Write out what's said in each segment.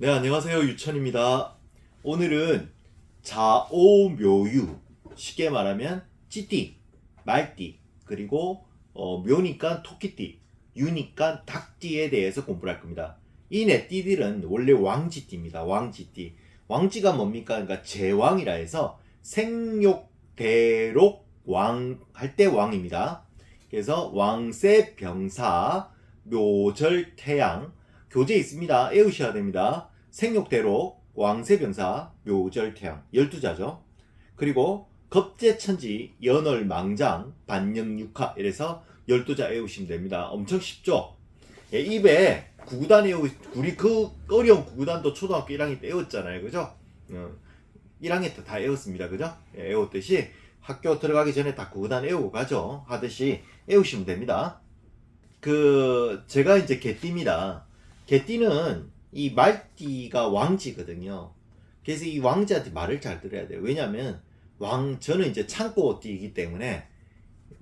네, 안녕하세요. 유천입니다. 오늘은 자오묘유, 쉽게 말하면 찌띠, 말띠, 그리고 묘니까 토끼띠, 유니까 닭띠에 대해서 공부를 할 겁니다. 이 네 띠들은 원래 왕지띠입니다. 왕지띠. 왕지가 뭡니까? 그러니까 제왕이라 해서 생욕대록 왕 할 때 왕입니다. 그래서 왕세 병사 묘절 태양 교재 있습니다. 외우셔야 됩니다. 생육대로, 왕세병사, 묘절태양 12자죠. 그리고 겁재천지, 연월망장, 반영육화 이래서 12자 외우시면 됩니다. 엄청 쉽죠? 예, 입에 구구단 우리 그 어려운 구구단도 초등학교 1학년 때 외웠잖아요. 그죠? 1학년 때 다 외웠습니다. 그죠? 예, 외웠듯이 학교 들어가기 전에 다 구구단 외우고 가죠. 하듯이 외우시면 됩니다. 제가 이제 개띠입니다. 개띠는 이 말띠가 왕지거든요. 그래서 이 왕지한테 말을 잘 들어야 돼요. 왜냐면 저는 이제 창고띠이기 때문에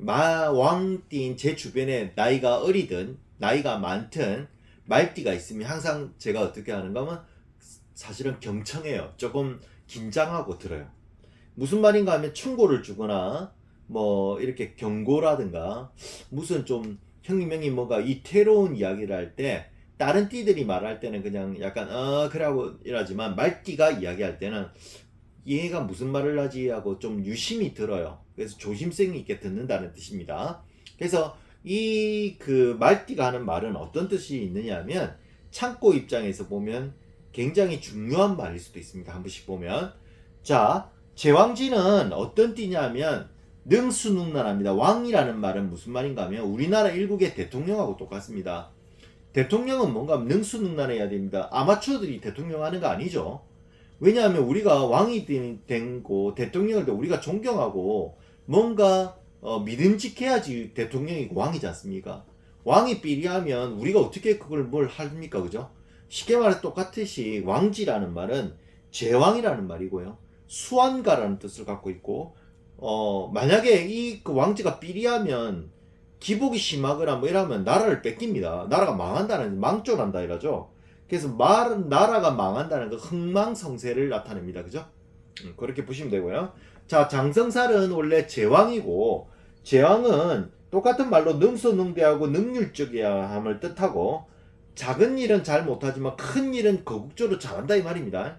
왕띠인 제 주변에 나이가 어리든 나이가 많든 말띠가 있으면 항상 제가 어떻게 하는가 하면 사실은 경청해요. 조금 긴장하고 들어요. 무슨 말인가 하면 충고를 주거나 뭐 이렇게 경고라든가 무슨 좀 형님 뭔가 이태로운 이야기를 할 때 다른 띠들이 말할 때는 그냥 약간 그래하고 이러지만 말띠가 이야기할 때는 얘가 무슨 말을 하지 하고 좀 유심히 들어요. 그래서 조심성이 있게 듣는다는 뜻입니다. 그래서 이 말띠가 하는 말은 어떤 뜻이 있느냐 하면 창고 입장에서 보면 굉장히 중요한 말일 수도 있습니다. 한 번씩 보면 자 제왕지는 어떤 띠냐면 능수능란합니다. 왕이라는 말은 무슨 말인가 하면 우리나라 일국의 대통령하고 똑같습니다. 대통령은 뭔가 능수능란해야 됩니다. 아마추어들이 대통령 하는 거 아니죠. 왜냐하면 우리가 왕이 된고 대통령을 때 우리가 존경하고 뭔가 믿음직해야지 대통령이고 왕이지 않습니까? 왕이 삐리하면 우리가 어떻게 그걸 뭘 합니까? 그죠? 쉽게 말해 똑같듯이 왕지라는 말은 제왕이라는 말이고요. 수완가라는 뜻을 갖고 있고 만약에 그 왕지가 삐리하면 기복이 심하거나 뭐 이러면 나라를 뺏깁니다. 나라가 망한다는 망존한다 이러죠. 그래서 나라가 망한다는 그 흥망성쇠를 나타냅니다. 그죠? 그렇게 보시면 되고요. 자, 장성살은 원래 제왕이고 제왕은 똑같은 말로 능수능대하고 능률적이야 함을 뜻하고 작은 일은 잘 못하지만 큰 일은 거국적으로 잘한다 이 말입니다.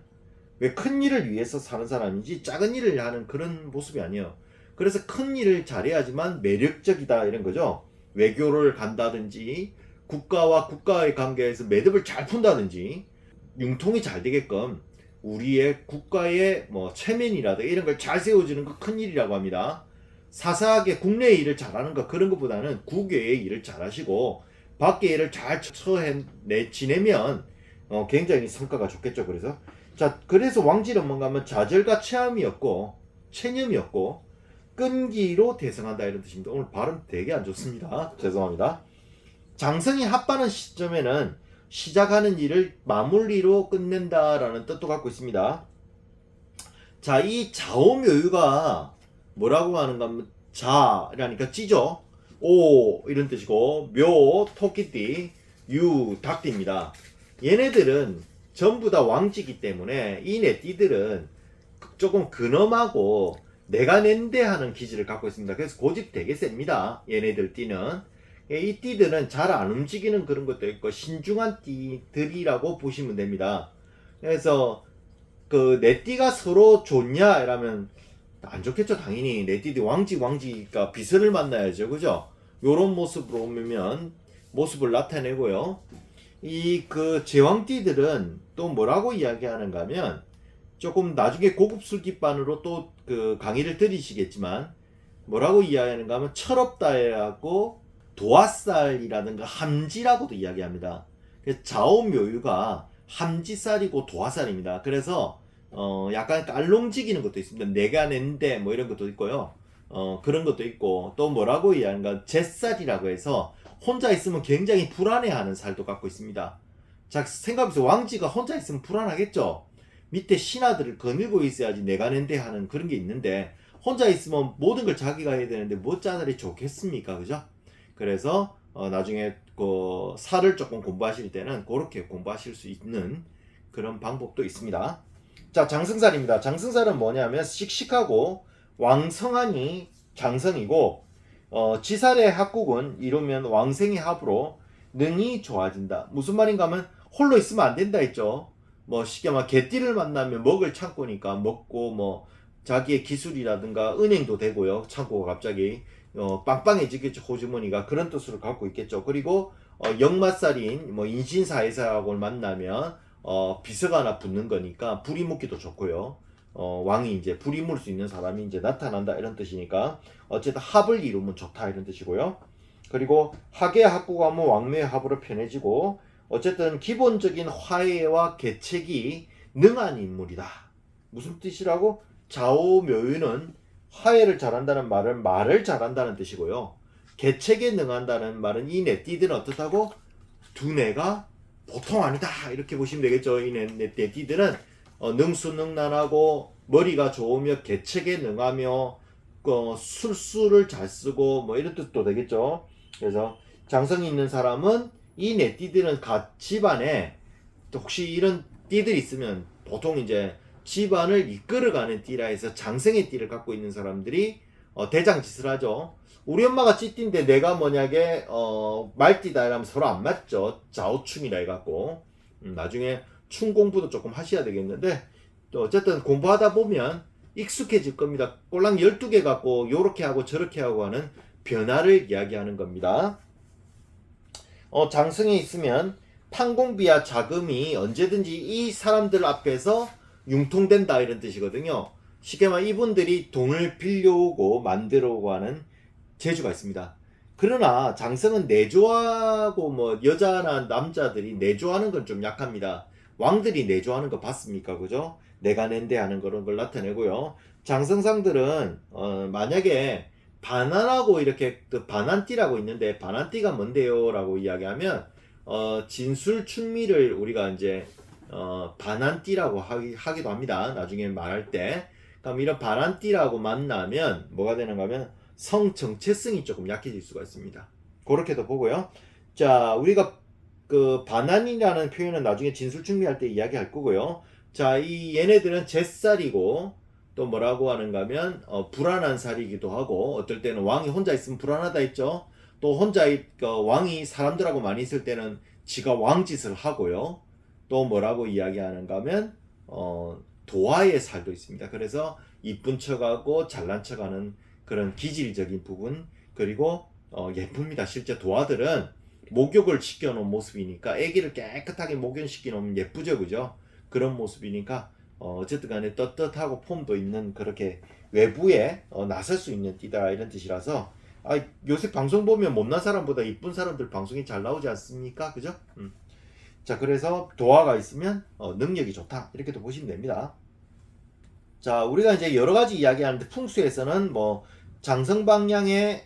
왜 큰 일을 위해서 사는 사람이지 작은 일을 하는 그런 모습이 아니에요. 그래서 큰 일을 잘해야지만 매력적이다 이런 거죠. 외교를 간다든지 국가와 국가의 관계에서 매듭을 잘 푼다든지 융통이 잘 되게끔 우리의 국가의 뭐 체면이라든가 이런 걸 잘 세워주는 거 큰 일이라고 합니다. 사사하게 국내 일을 잘하는 거 그런 것보다는 국외의 일을 잘하시고 밖의 일을 잘 지내면 굉장히 성과가 좋겠죠. 그래서 왕지는 뭔가 하면 좌절과 체념이었고 끈기로 대성한다 이런 뜻입니다. 오늘 발음 되게 안 좋습니다. 죄송합니다. 장성이 합하는 시점에는 시작하는 일을 마무리로 끝낸다라는 뜻도 갖고 있습니다. 자, 이 자오묘유가 뭐라고 하는가 하면 자라니까 찌죠. 오 이런 뜻이고 묘 토끼띠 유 닭띠입니다. 얘네들은 전부 다 왕지기 때문에 이 네 띠들은 조금 근엄하고 내가 낸데 하는 기질을 갖고 있습니다. 그래서 고집 되게 셉니다. 얘네들 띠는. 이 띠들은 잘 안 움직이는 그런 것도 있고 신중한 띠들이라고 보시면 됩니다. 그래서 내 띠가 서로 좋냐 이러면 안 좋겠죠. 당연히 내 띠들이 왕지가 비서를 만나야죠. 그죠? 요런 모습으로 오면 모습을 나타내고요. 제왕띠들은 또 뭐라고 이야기하는가 하면 조금 나중에 고급 술깃반으로 또 강의를 들으시겠지만 뭐라고 이야기하는가 하면 철없다라고 도화살이라든가 함지라고도 이야기합니다. 자오묘유가 함지살이고 도화살입니다. 그래서 약간 깔롱지기는 것도 있습니다. 내가 낸데 뭐 이런 것도 있고요. 그런 것도 있고 또 뭐라고 이야기하는가 잿살이라고 해서 혼자 있으면 굉장히 불안해하는 살도 갖고 있습니다. 자, 생각해보세요. 왕지가 혼자 있으면 불안하겠죠. 밑에 신하들을 거느리고 있어야지 내가 낸데 하는 그런 게 있는데 혼자 있으면 모든 걸 자기가 해야 되는데 뭐 짜들이 좋겠습니까? 그죠? 그래서 나중에 살을 조금 공부하실 때는 그렇게 공부하실 수 있는 그런 방법도 있습니다. 자, 장승살입니다. 장승살은 뭐냐면 씩씩하고 왕성하니 장성이고 지살의 합국은 이루면 왕생의 합으로 능이 좋아진다. 무슨 말인가 하면 홀로 있으면 안 된다 했죠. 뭐 쉽게 말 개띠를 만나면 먹을 창고니까 먹고 뭐 자기의 기술이라든가 은행도 되고요. 창고가 갑자기 빵빵해지겠죠. 호주머니가 그런 뜻으로 갖고 있겠죠. 그리고 역마살인 뭐 인신사회사하고 만나면 비서가 하나 붙는 거니까 불이 묻기도 좋고요. 왕이 이제 불이 물 수 있는 사람이 이제 나타난다 이런 뜻이니까 어쨌든 합을 이루면 좋다 이런 뜻이고요. 그리고 학의 합구가 뭐 왕묘의 합으로 편해지고 어쨌든 기본적인 화해와 계책이 능한 인물이다. 무슨 뜻이라고? 좌우묘유는 화해를 잘한다는 말을 잘한다는 뜻이고요. 계책에 능한다는 말은 이 네띠들은 어떻다고? 두뇌가 보통 아니다 이렇게 보시면 되겠죠. 이 네띠들은 능수능란하고 머리가 좋으며 계책에 능하며 술수를 잘 쓰고 뭐 이런 뜻도 되겠죠. 그래서 장성이 있는 사람은 이 네띠들은 각 집안에 혹시 이런 띠들이 있으면 보통 이제 집안을 이끌어가는 띠라 해서 장성의 띠를 갖고 있는 사람들이 대장짓을 하죠. 우리 엄마가 찌띠인데 내가 뭐냐게 말띠다 이러면 서로 안 맞죠. 좌우충이라 해갖고 나중에 충 공부도 조금 하셔야 되겠는데 어쨌든 공부하다 보면 익숙해질 겁니다. 꼴랑 12개 갖고 요렇게 하고 저렇게 하고 하는 변화를 이야기하는 겁니다. 장성에 있으면 판공비와 자금이 언제든지 이 사람들 앞에서 융통된다 이런 뜻이거든요. 쉽게 말해 이분들이 돈을 빌려오고 만들어오고 하는 재주가 있습니다. 그러나 장성은 내조하고 뭐 여자나 남자들이 내조하는 건 좀 약합니다. 왕들이 내조하는 거 봤습니까? 그죠? 내가 낸데 하는 그런 걸 나타내고요. 장성상들은 만약에 반환하고 이렇게 그 반환띠라고 있는데 반환띠가 뭔데요? 라고 이야기하면 진술춘미를 우리가 이제 반환띠라고 하기도 합니다. 나중에 말할 때. 그럼 이런 반환띠라고 만나면 뭐가 되는가 하면 성 정체성이 조금 약해질 수가 있습니다. 그렇게도 보고요. 자, 우리가 그 반환이라는 표현은 나중에 진술충미할 때 이야기할 거고요. 자, 이 얘네들은 잿살이고 또 뭐라고 하는가 하면 불안한 살이기도 하고 어떨 때는 왕이 혼자 있으면 불안하다 했죠. 또 혼자 왕이 사람들하고 많이 있을 때는 지가 왕짓을 하고요. 또 뭐라고 이야기하는가 하면 도화의 살도 있습니다. 그래서 이쁜 척하고 잘난 척하는 그런 기질적인 부분 그리고 예쁩니다. 실제 도화들은 목욕을 시켜놓은 모습이니까 아기를 깨끗하게 목욕시켜 놓으면 예쁘죠, 그죠? 그런 모습이니까 어쨌든 간에 떳떳하고 폼도 있는 그렇게 외부에 나설 수 있는 띠다 이런 뜻이라서 요새 방송 보면 못난 사람보다 이쁜 사람들 방송이 잘 나오지 않습니까? 그죠? 자, 그래서 도화가 있으면 능력이 좋다 이렇게도 보시면 됩니다. 자, 우리가 이제 여러 가지 이야기하는데 풍수에서는 뭐 장성 방향에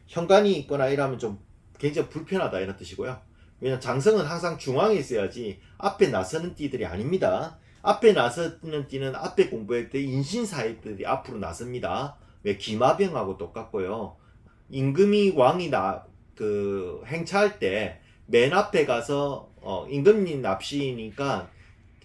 현관이 있거나 이러면 좀 굉장히 불편하다 이런 뜻이고요. 왜냐면 장성은 항상 중앙에 있어야지 앞에 나서는 띠들이 아닙니다. 앞에 나서는 띠는 앞에 공부할 때 인신사회들이 앞으로 나섭니다. 왜 기마병하고 똑같고요. 임금이 왕이 그 행차할 때 맨 앞에 가서 임금님 납시니까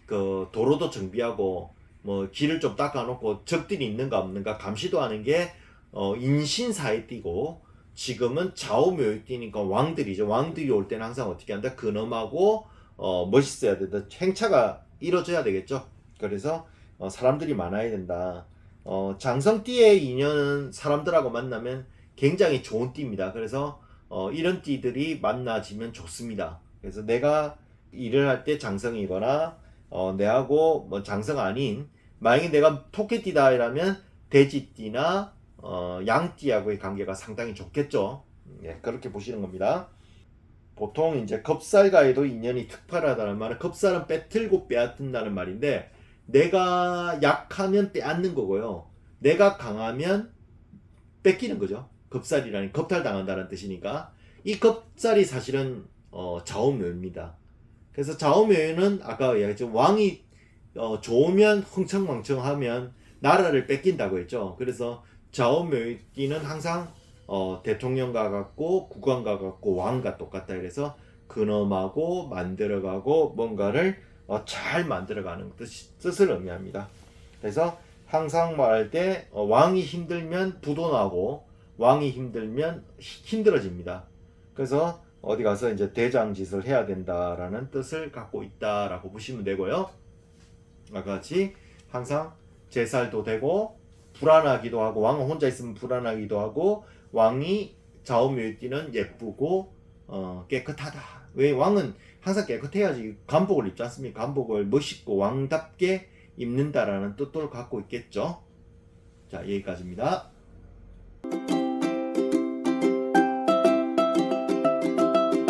그 도로도 정비하고 뭐 길을 좀 닦아놓고 적들이 있는가 없는가 감시도 하는 게 인신사회띠고 지금은 좌우묘유띠니까 왕들이죠. 왕들이 올 때는 항상 어떻게 한다? 근엄하고 멋있어야 된다. 행차가 이루어져야 되겠죠. 그래서 사람들이 많아야 된다. 장성띠의 인연은 사람들하고 만나면 굉장히 좋은 띠입니다. 그래서 이런 띠들이 만나지면 좋습니다. 그래서 내가 일을 할 때 장성이거나 내하고 뭐 장성 아닌 만약에 내가 토끼띠다 이라면 돼지띠나 양띠하고의 관계가 상당히 좋겠죠. 예, 그렇게 보시는 겁니다. 보통 이제 겁살과에도 인연이 특별하다는 말은 겁살은 빼틀고 빼앗는다는 말인데 내가 약하면 빼앗는 거고요. 내가 강하면 뺏기는 거죠. 겁살이라니 겁탈당한다는 뜻이니까 이 겁살이 사실은 좌우묘입니다. 그래서 좌우묘는 아까 얘기했죠. 왕이 좋으면 흥청망청하면 나라를 뺏긴다고 했죠. 그래서 좌우묘띠는 항상 대통령과 같고 국왕과 같고 왕과 똑같다. 그래서 근엄하고 만들어가고 뭔가를 잘 만들어가는 뜻을 의미합니다. 그래서 항상 말할 때 왕이 힘들면 부도 나고 왕이 힘들면 힘들어집니다. 그래서 어디 가서 이제 대장짓을 해야 된다라는 뜻을 갖고 있다라고 보시면 되고요. 아까 같이 항상 제살도 되고 불안하기도 하고, 왕은 혼자 있으면 불안하기도 하고, 왕이 좌우묘에 띄는 예쁘고 깨끗하다. 왜? 왕은 항상 깨끗해야지 간복을 입지 않습니까? 간복을 멋있고 왕답게 입는다라는 뜻도 갖고 있겠죠. 자, 여기까지입니다.